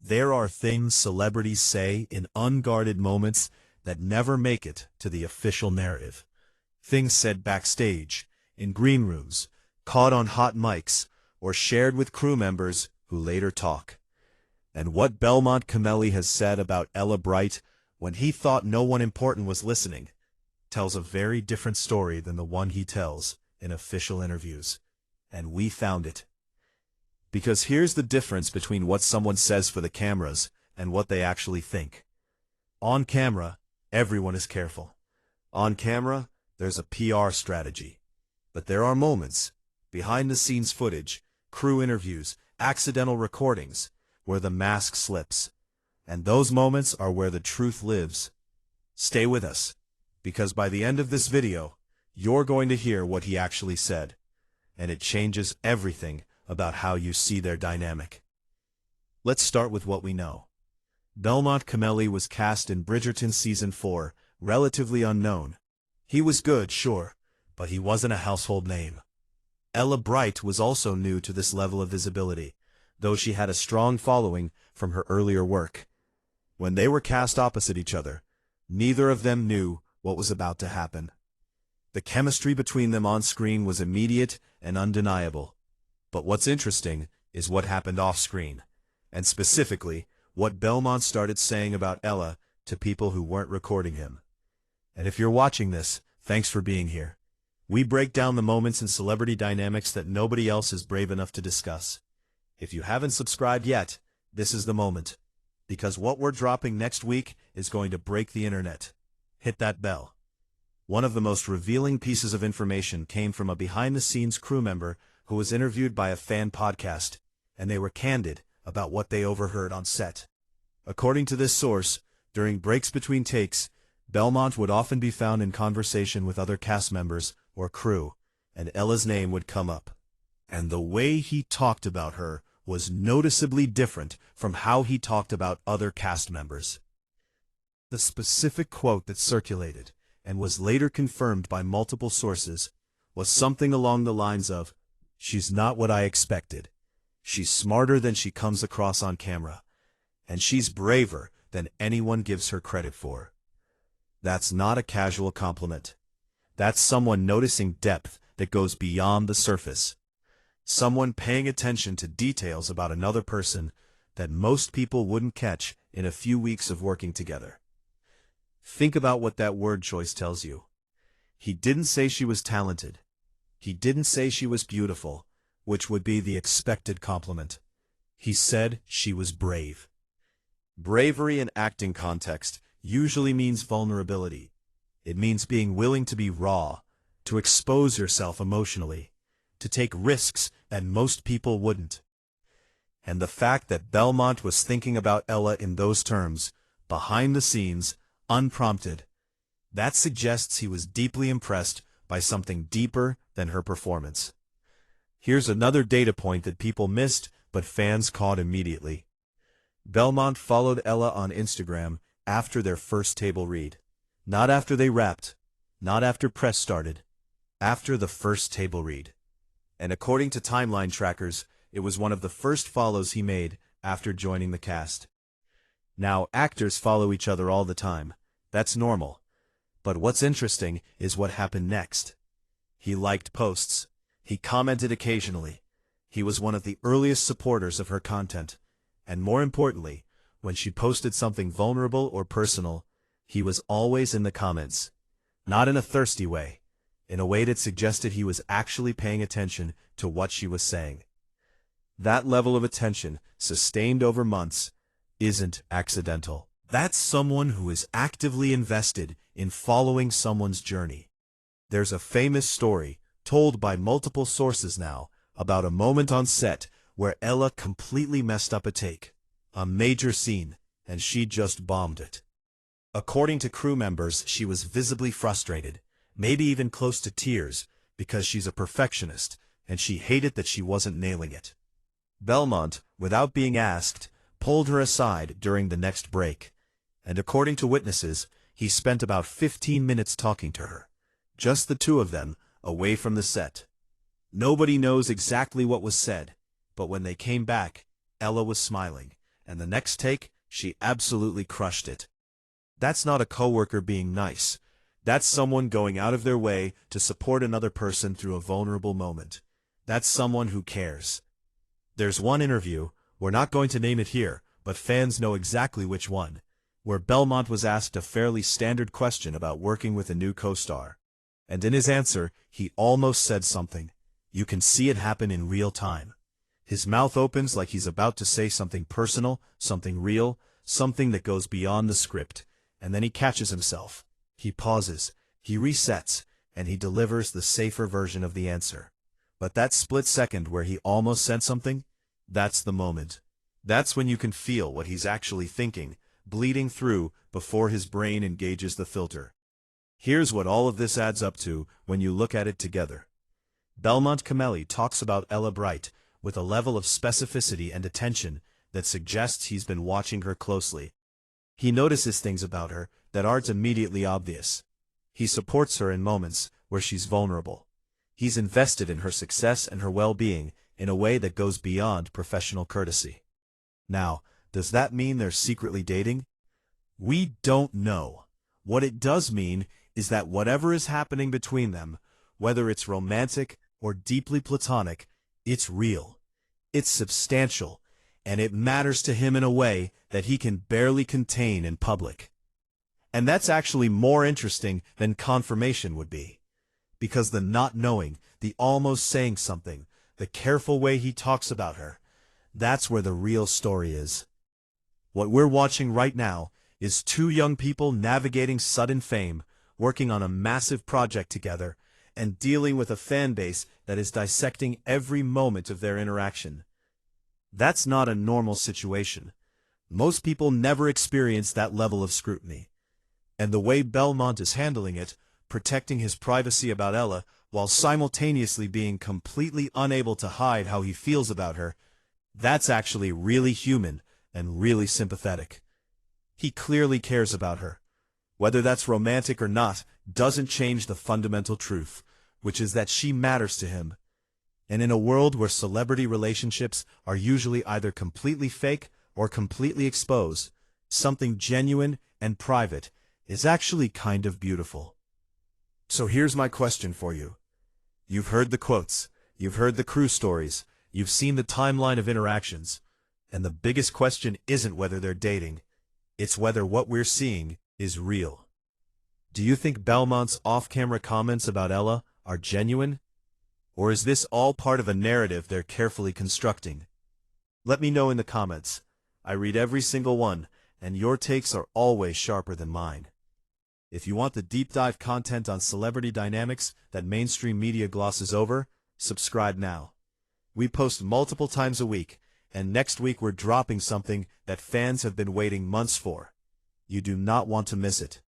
There are things celebrities say in unguarded moments that never make it to the official narrative. Things said backstage, in green rooms, caught on hot mics, or shared with crew members who later talk. And what Belmont Cameli has said about Ella Bright when he thought no one important was listening tells a very different story than the one he tells in official interviews. And we found it. Because here's the difference between what someone says for the cameras and what they actually think. On camera, everyone is careful. On camera, there's a PR strategy. But there are moments, behind-the-scenes footage, crew interviews, accidental recordings, where the mask slips. And those moments are where the truth lives. Stay with us, because by the end of this video, you're going to hear what he actually said. And it changes everything about how you see their dynamic. Let's start with what we know. Belmont Cameli was cast in Bridgerton Season 4, relatively unknown. He was good, sure, but he wasn't a household name. Ella Bright was also new to this level of visibility, though she had a strong following from her earlier work. When they were cast opposite each other, neither of them knew what was about to happen. The chemistry between them on screen was immediate and undeniable. But what's interesting is what happened off-screen, and specifically, what Belmont started saying about Ella to people who weren't recording him. And if you're watching this, thanks for being here. We break down the moments in celebrity dynamics that nobody else is brave enough to discuss. If you haven't subscribed yet, this is the moment. Because what we're dropping next week is going to break the internet. Hit that bell. One of the most revealing pieces of information came from a behind-the-scenes crew member who was interviewed by a fan podcast, and they were candid about what they overheard on set. According to this source, during breaks between takes, Belmont would often be found in conversation with other cast members or crew, and Ella's name would come up. And the way he talked about her was noticeably different from how he talked about other cast members. The specific quote that circulated, and was later confirmed by multiple sources, was something along the lines of, "She's not what I expected. She's smarter than she comes across on camera. And she's braver than anyone gives her credit for." That's not a casual compliment. That's someone noticing depth that goes beyond the surface. Someone paying attention to details about another person that most people wouldn't catch in a few weeks of working together. Think about what that word choice tells you. He didn't say she was talented. He didn't say she was beautiful, which would be the expected compliment. He said she was brave. Bravery in acting context usually means vulnerability. It means being willing to be raw, to expose yourself emotionally, to take risks that most people wouldn't. And the fact that Belmont was thinking about Ella in those terms, behind the scenes, unprompted, that suggests he was deeply impressed by something deeper than her performance. Here's another data point that people missed, but fans caught immediately. Belmont followed Ella on Instagram after their first table read. Not after they wrapped, not after press started, after the first table read. And according to timeline trackers, it was one of the first follows he made after joining the cast. Now, actors follow each other all the time. That's normal. But what's interesting is what happened next. He liked posts. He commented occasionally. He was one of the earliest supporters of her content. And more importantly, when she posted something vulnerable or personal, he was always in the comments. Not in a thirsty way, in a way that suggested he was actually paying attention to what she was saying. That level of attention, sustained over months, isn't accidental. That's someone who is actively invested in following someone's journey. There's a famous story, told by multiple sources now, about a moment on set where Ella completely messed up a take, a major scene, and she just bombed it. According to crew members, she was visibly frustrated, maybe even close to tears, because she's a perfectionist, and she hated that she wasn't nailing it. Belmont, without being asked, pulled her aside during the next break, and according to witnesses, he spent about 15 minutes talking to her. Just the two of them, away from the set. Nobody knows exactly what was said, but when they came back, Ella was smiling, and the next take, she absolutely crushed it. That's not a coworker being nice. That's someone going out of their way to support another person through a vulnerable moment. That's someone who cares. There's one interview, we're not going to name it here, but fans know exactly which one, where Belmont was asked a fairly standard question about working with a new co-star. And in his answer, he almost said something. You can see it happen in real time. His mouth opens like he's about to say something personal, something real, something that goes beyond the script, and then he catches himself. He pauses, he resets, and he delivers the safer version of the answer. But that split second where he almost said something, that's the moment. That's when you can feel what he's actually thinking, bleeding through before his brain engages the filter. Here's what all of this adds up to when you look at it together. Belmont Cameli talks about Ella Bright with a level of specificity and attention that suggests he's been watching her closely. He notices things about her that aren't immediately obvious. He supports her in moments where she's vulnerable. He's invested in her success and her well-being in a way that goes beyond professional courtesy. Now, does that mean they're secretly dating? We don't know. What it does mean is that whatever is happening between them, whether it's romantic or deeply platonic, it's real. It's substantial, and it matters to him in a way that he can barely contain in public. And that's actually more interesting than confirmation would be. Because the not knowing, the almost saying something, the careful way he talks about her, that's where the real story is. What we're watching right now is two young people navigating sudden fame, working on a massive project together, and dealing with a fan base that is dissecting every moment of their interaction. That's not a normal situation. Most people never experience that level of scrutiny. And the way Belmont is handling it, protecting his privacy about Ella, while simultaneously being completely unable to hide how he feels about her, that's actually really human and really sympathetic. He clearly cares about her. Whether that's romantic or not doesn't change the fundamental truth, which is that she matters to him. And in a world where celebrity relationships are usually either completely fake or completely exposed, something genuine and private is actually kind of beautiful. So here's my question for you. You've heard the quotes, you've heard the crew stories, you've seen the timeline of interactions, and the biggest question isn't whether they're dating, it's whether what we're seeing is real. Do you think Belmont's off-camera comments about Ella are genuine? Or is this all part of a narrative they're carefully constructing? Let me know in the comments. I read every single one, and your takes are always sharper than mine. If you want the deep dive content on celebrity dynamics that mainstream media glosses over, subscribe now. We post multiple times a week, and next week we're dropping something that fans have been waiting months for. You do not want to miss it.